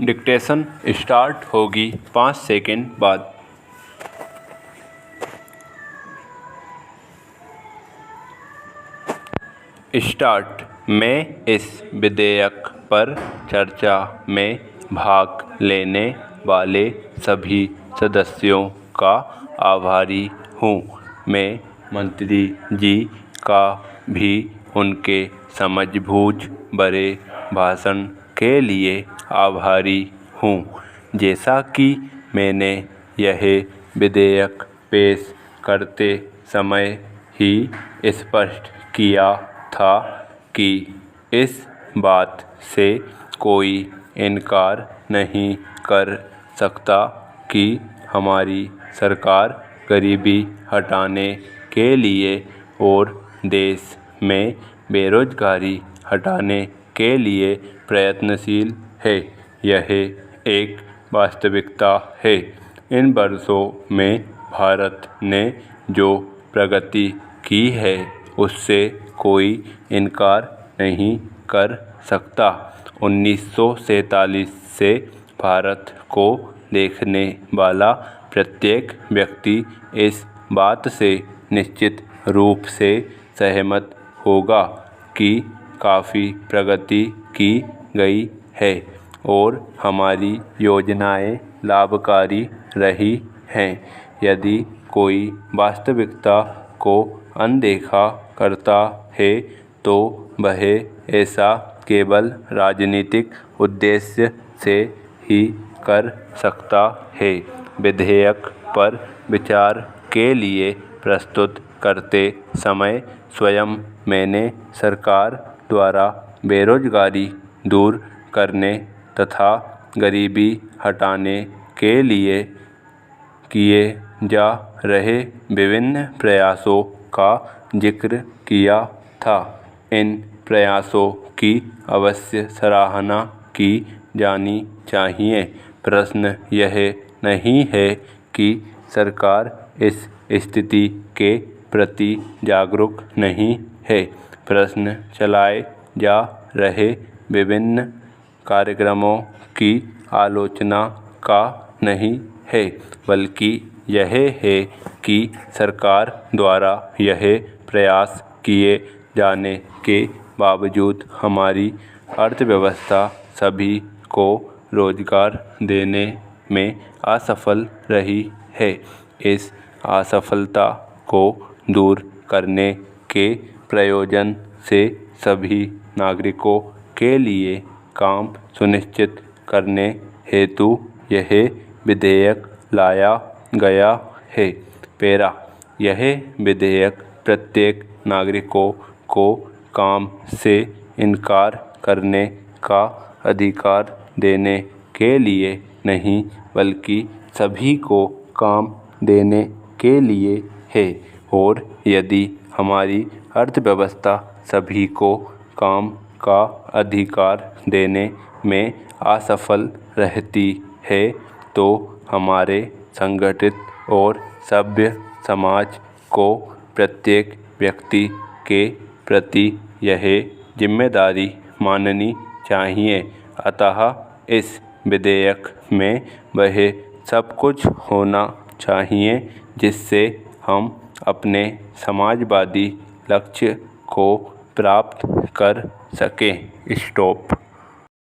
Dictation start होगी 5 second बाद। Start. मैं इस विधेयक पर चर्चा में भाग लेने वाले सभी सदस्यों का आभारी हूँ। मैं मंत्री जी का भी उनके समझबूझ भरे भाषण के लिए आभारी हूँ। जैसा कि मैंने यह विधेयक पेश करते समय ही स्पष्ट किया था कि इस बात से कोई इनकार नहीं कर सकता कि हमारी सरकार गरीबी हटाने के लिए और देश में बेरोजगारी हटाने के लिए प्रयत्नशील है। यह एक वास्तविकता है। इन वर्षों में भारत ने जो प्रगति की है उससे कोई इनकार नहीं कर सकता। 1947 से भारत को देखने वाला प्रत्येक व्यक्ति इस बात से निश्चित रूप से सहमत होगा कि काफ़ी प्रगति की गई है और हमारी योजनाएं लाभकारी रही हैं। यदि कोई वास्तविकता को अनदेखा करता है तो वह ऐसा केवल राजनीतिक उद्देश्य से ही कर सकता है। विधेयक पर विचार के लिए प्रस्तुत करते समय स्वयं मैंने सरकार द्वारा बेरोजगारी दूर करने तथा गरीबी हटाने के लिए किए जा रहे विभिन्न प्रयासों का जिक्र किया था। इन प्रयासों की अवश्य सराहना की जानी चाहिए। प्रश्न यह नहीं है कि सरकार इस स्थिति के प्रति जागरूक नहीं है। प्रश्न चलाए जा रहे विभिन्न कार्यक्रमों की आलोचना का नहीं है, बल्कि यह है कि सरकार द्वारा यह प्रयास किए जाने के बावजूद हमारी अर्थव्यवस्था सभी को रोजगार देने में असफल रही है। इस असफलता को दूर करने के प्रयोजन से सभी नागरिकों के लिए काम सुनिश्चित करने हेतु यह विधेयक लाया गया है। पैरा। यह विधेयक प्रत्येक नागरिकों को काम से इनकार करने का अधिकार देने के लिए नहीं, बल्कि सभी को काम देने के लिए है। और यदि हमारी अर्थव्यवस्था सभी को काम का अधिकार देने में असफल रहती है तो हमारे संगठित और सभ्य समाज को प्रत्येक व्यक्ति के प्रति यह जिम्मेदारी माननी चाहिए। अतः इस विधेयक में वह सब कुछ होना चाहिए जिससे हम अपने समाजवादी लक्ष्य को प्राप्त कर सकें। स्टॉप।